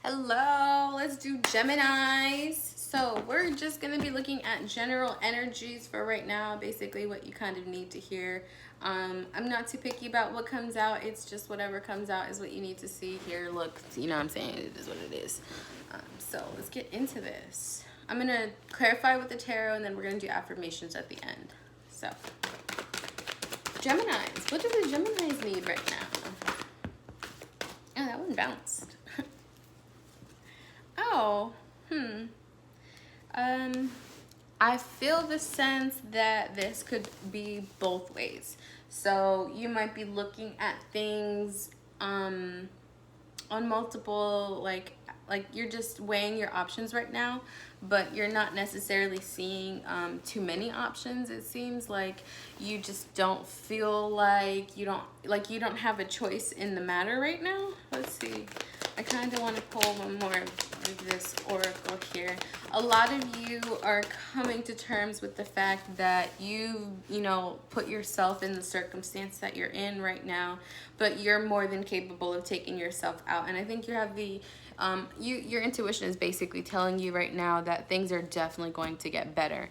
Hello, let's do Geminis. So we're just going to be looking at general energies for right now, basically what you kind of need to hear. I'm not too picky about what comes out. It's just whatever comes out is what you need to see, hear, look. You know what I'm saying? It is what it is. So let's get into this. I'm going to clarify with the tarot, and then we're going to do affirmations at the end. So, Geminis. What do the Geminis need right now? Oh, that one bounced. Oh, I feel the sense that this could be both ways. So you might be looking at things on multiple, like you're just weighing your options right now, but you're not necessarily seeing too many options. It seems like you just don't feel like you don't have a choice in the matter right now. Let's see. I kind of want to pull one more of this oracle here. A lot of you are coming to terms with the fact that you put yourself in the circumstance that you're in right now, but you're more than capable of taking yourself out. And I think you have the your intuition is basically telling you right now that things are definitely going to get better.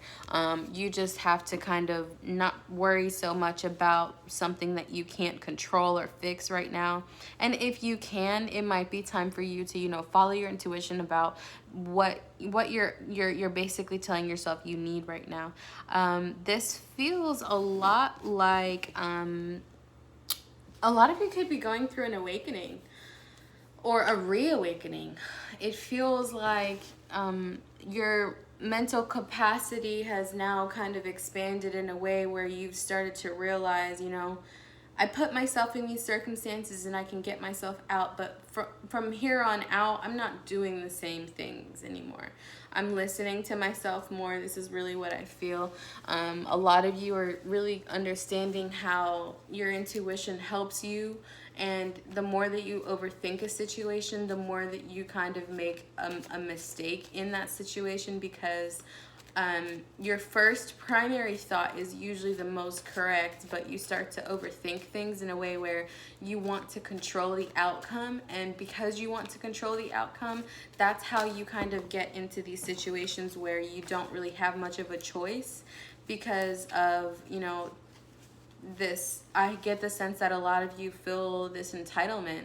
You just have to kind of not worry so much about something that you can't control or fix right now. And if you can, it might be time for you to follow your intuition about what you're basically telling yourself you need right now. This feels a lot like a lot of you could be going through an awakening or a reawakening. It feels like your mental capacity has now kind of expanded in a way where you've started to realize, I put myself in these circumstances and I can get myself out, but from here on out, I'm not doing the same things anymore. I'm listening to myself more. This is really what I feel. A lot of you are really understanding how your intuition helps you, and the more that you overthink a situation, the more that you kind of make a mistake in that situation, because your first primary thought is usually the most correct, but you start to overthink things in a way where you want to control the outcome. And because you want to control the outcome, that's how you kind of get into these situations where you don't really have much of a choice because of, this. I get the sense that a lot of you feel this entitlement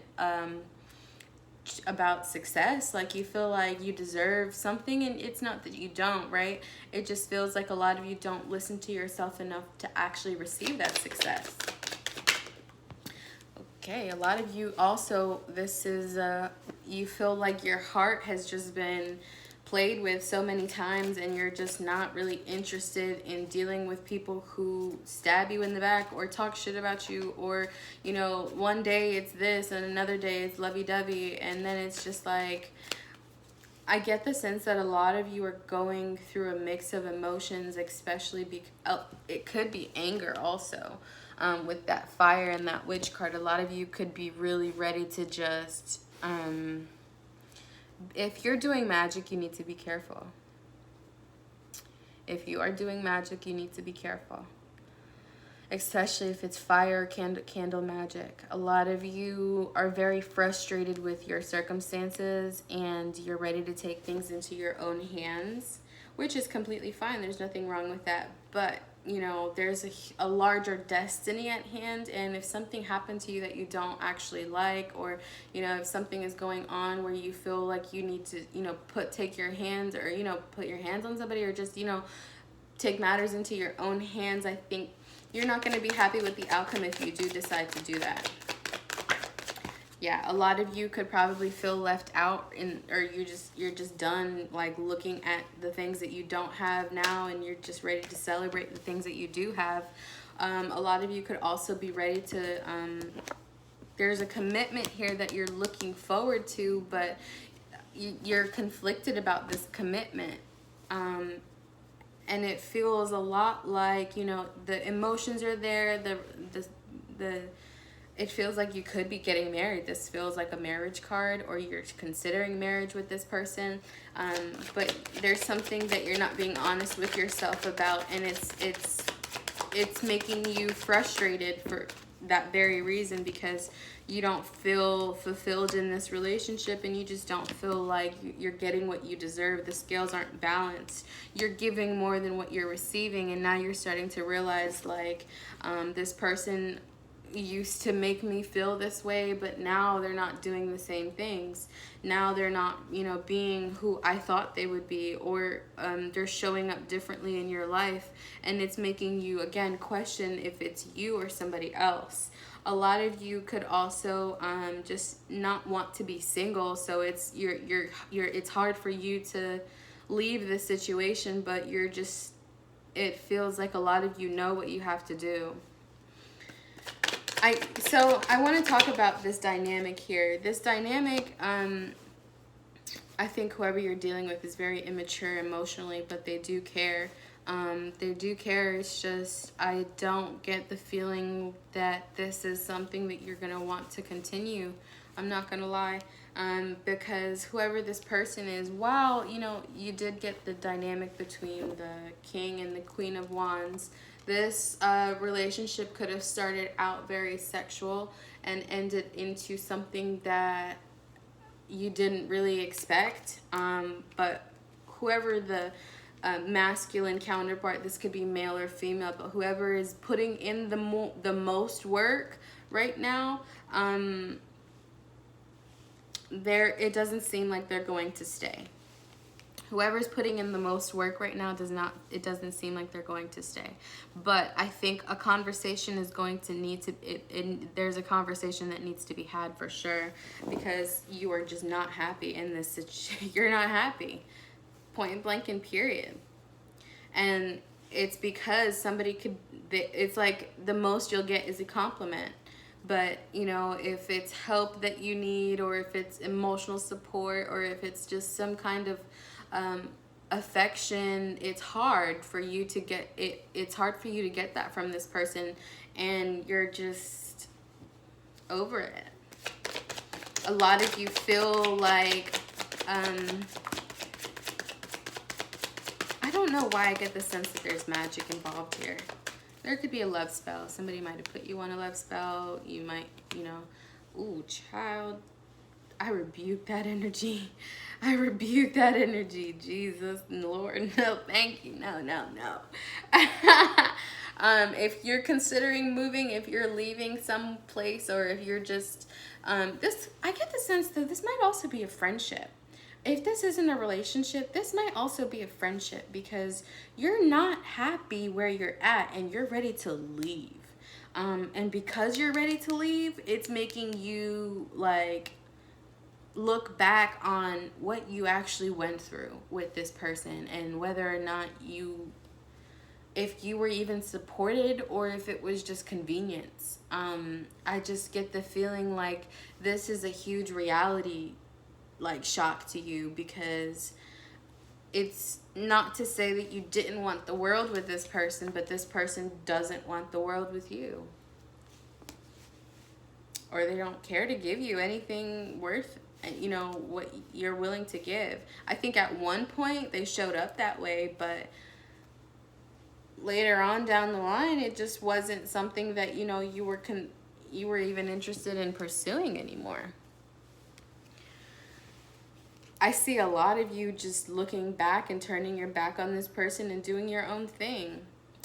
about success, like you feel like you deserve something, and it's not that you don't, right? It just feels like a lot of you don't listen to yourself enough to actually receive that success. Okay, a lot of you also, this is you feel like your heart has just been played with so many times, and you're just not really interested in dealing with people who stab you in the back or talk shit about you, or one day it's this and another day it's lovey-dovey, and then it's just like, I get the sense that a lot of you are going through a mix of emotions, especially it could be anger also. With that fire and that witch card, a lot of you could be really ready to just if you're doing magic, you need to be careful. If you are doing magic, you need to be careful. Especially if it's fire or candle magic. A lot of you are very frustrated with your circumstances, and you're ready to take things into your own hands, which is completely fine. There's nothing wrong with that. But there's a larger destiny at hand, and if something happened to you that you don't actually like, or if something is going on where you feel like you need to take your hands, or put your hands on somebody, or just take matters into your own hands, I think you're not going to be happy with the outcome if you do decide to do that. Yeah, a lot of you could probably feel left out, or you're just done like looking at the things that you don't have now, and you're just ready to celebrate the things that you do have. A lot of you could also be ready to there's a commitment here that you're looking forward to, but you're conflicted about this commitment. And it feels a lot like, the emotions are there, it feels like you could be getting married. This feels like a marriage card, or you're considering marriage with this person. But there's something that you're not being honest with yourself about, and it's making you frustrated that very reason, because you don't feel fulfilled in this relationship, and you just don't feel like you're getting what you deserve. The scales aren't balanced. You're giving more than what you're receiving, and now you're starting to realize, like, this person used to make me feel this way, but now they're not doing the same things. Now they're not, you know, being who I thought they would be, or they're showing up differently in your life, and it's making you again question if it's you or somebody else. A lot of you could also just not want to be single, so it's it's hard for you to leave this situation, but you're just, it feels like a lot of you know what you have to do. So I want to talk about this dynamic here. This dynamic, I think whoever you're dealing with is very immature emotionally, but they do care. They do care. It's just, I don't get the feeling that this is something that you're going to want to continue. I'm not going to lie. Because whoever this person is, while, you know, you did get the dynamic between the King and the Queen of Wands, this relationship could have started out very sexual and ended into something that you didn't really expect. But whoever the masculine counterpart, this could be male or female, but whoever is putting in the most work right now, it doesn't seem like they're going to stay. Whoever's putting in the most work right now it doesn't seem like they're going to stay. But I think a conversation is going to need to, there's a conversation that needs to be had for sure, because you are just not happy in this situation. You're not happy, point blank and period. And it's because it's like the most you'll get is a compliment. But, you know, if it's help that you need, or if it's emotional support, or if it's just some kind of affection, it's hard for you to get it. It's hard for you to get that from this person, and you're just over it. A lot of you feel like, I don't know why I get the sense that there's magic involved here. There could be a love spell. Somebody might have put you on a love spell. You might, you know, ooh, child. I rebuke that energy. I rebuke that energy. Jesus, Lord, no, thank you. No, no, no. If you're considering moving, if you're leaving some place, or if you're just, I get the sense that this might also be a friendship. If this isn't a relationship, this might also be a friendship, because you're not happy where you're at and you're ready to leave. And because you're ready to leave, it's making you like look back on what you actually went through with this person, and whether or not if you were even supported, or if it was just convenience. I just get the feeling like this is a huge reality like shock to you, because it's not to say that you didn't want the world with this person, but this person doesn't want the world with you, or they don't care to give you anything worth, you know, what you're willing to give. I think at one point they showed up that way, but later on down the line, it just wasn't something that, you know, you were even interested in pursuing anymore. I see a lot of you just looking back and turning your back on this person and doing your own thing.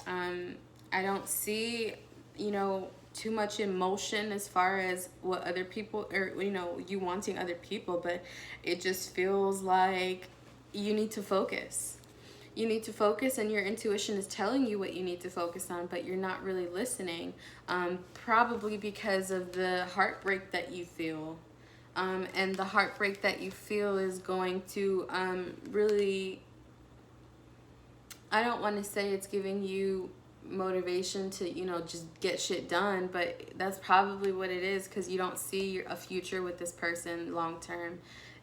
I don't see, you know, too much emotion as far as what other people, or, you know, you wanting other people, but it just feels like you need to focus. You need to focus, and your intuition is telling you what you need to focus on, but you're not really listening, probably because of the heartbreak that you feel. And the heartbreak that you feel is going to really, I don't want to say it's giving you motivation to, you know, just get shit done, but that's probably what it is, because you don't see a future with this person long term,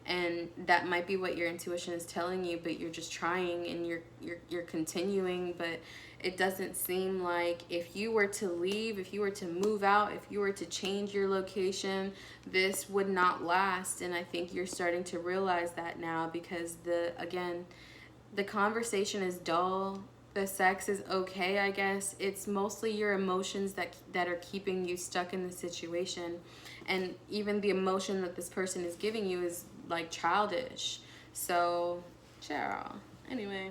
and that might be what your intuition is telling you, but you're just trying, and you're continuing. But it doesn't seem like, if you were to leave, if you were to move out, if you were to change your location, this would not last. And I think you're starting to realize that now, because the conversation is dull. the sex is okay, I guess. It's mostly your emotions that are keeping you stuck in the situation. And even the emotion that this person is giving you is like childish. So, child. Anyway,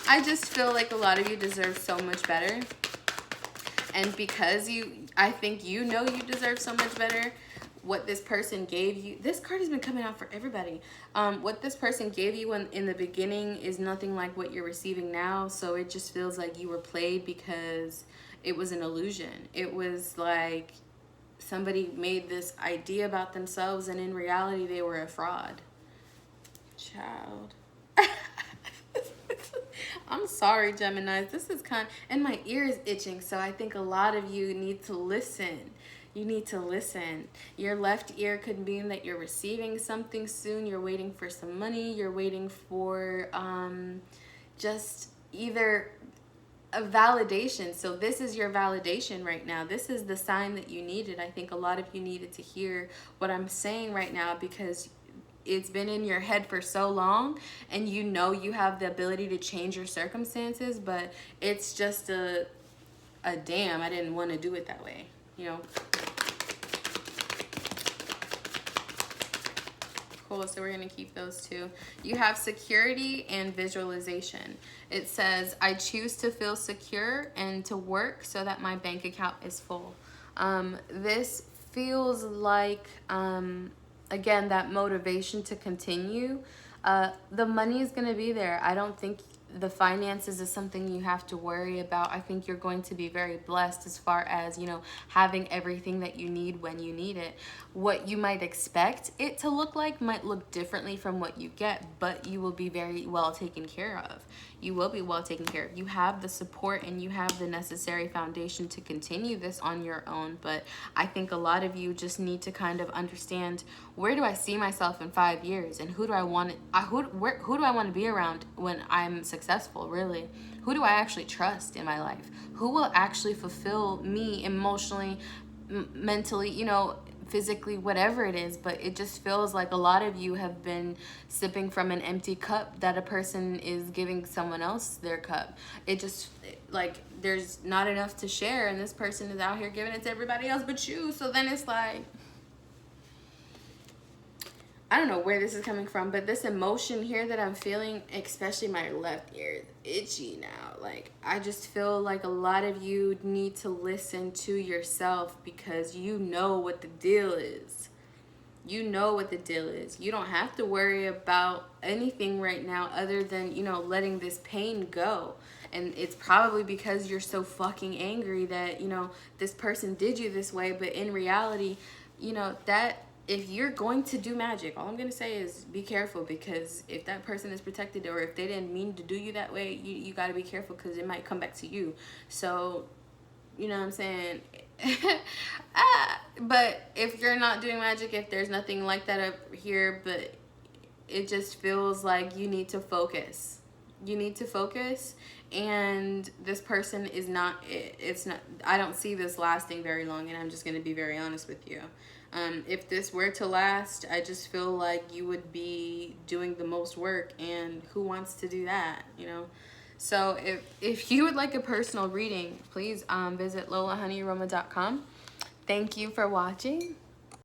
I just feel like a lot of you deserve so much better. And because I think you know you deserve so much better, what this person gave you, this card has been coming out for everybody. What this person gave you in the beginning is nothing like what you're receiving now. So it just feels like you were played because it was an illusion. It was like somebody made this idea about themselves, and in reality they were a fraud. Child. I'm sorry, Geminis. This is and my ear is itching, so I think a lot of you need to listen. You need to listen. Your left ear could mean that you're receiving something soon. You're waiting for some money. You're waiting for just either a validation. So this is your validation right now. This is the sign that you needed. I think a lot of you needed to hear what I'm saying right now, because it's been in your head for so long, and you know you have the ability to change your circumstances, but it's just a damn, I didn't want to do it that way, you know. Cool, so we're going to keep those two. You have security and visualization. It says, I choose to feel secure and to work so that my bank account is full. This feels like, again, that motivation to continue. The money is going to be there. I don't think the finances is something you have to worry about. I think you're going to be very blessed as far as, you know, having everything that you need when you need it. What you might expect it to look like might look differently from what you get, but you will be very well taken care of. You will be well taken care of. You have the support and you have the necessary foundation to continue this on your own, but I think a lot of you just need to kind of understand, where do I see myself in 5 years, and who do I want who do I want to be around when I'm successful, really? Who do I actually trust in my life? Who will actually fulfill me emotionally, mentally, you know, physically, whatever it is. But it just feels like a lot of you have been sipping from an empty cup that a person is giving someone else their cup. It just, like, there's not enough to share, and this person is out here giving it to everybody else but you. So then it's like, I don't know where this is coming from, but this emotion here that I'm feeling, especially my left ear, is itchy now. Like, I just feel like a lot of you need to listen to yourself, because you know what the deal is. You know what the deal is. You don't have to worry about anything right now other than, you know, letting this pain go. And it's probably because you're so fucking angry that, you know, this person did you this way. But in reality, you know, that if you're going to do magic, all I'm going to say is be careful, because if that person is protected, or if they didn't mean to do you that way, you got to be careful, because it might come back to you. So, you know what I'm saying? But if you're not doing magic, if there's nothing like that up here, but it just feels like you need to focus. You need to focus, and this person is not, it's not, I don't see this lasting very long, and I'm just going to be very honest with you. If this were to last, I just feel like you would be doing the most work, and who wants to do that, you know? So if you would like a personal reading, please visit lolahoneyaroma.com. Thank you for watching.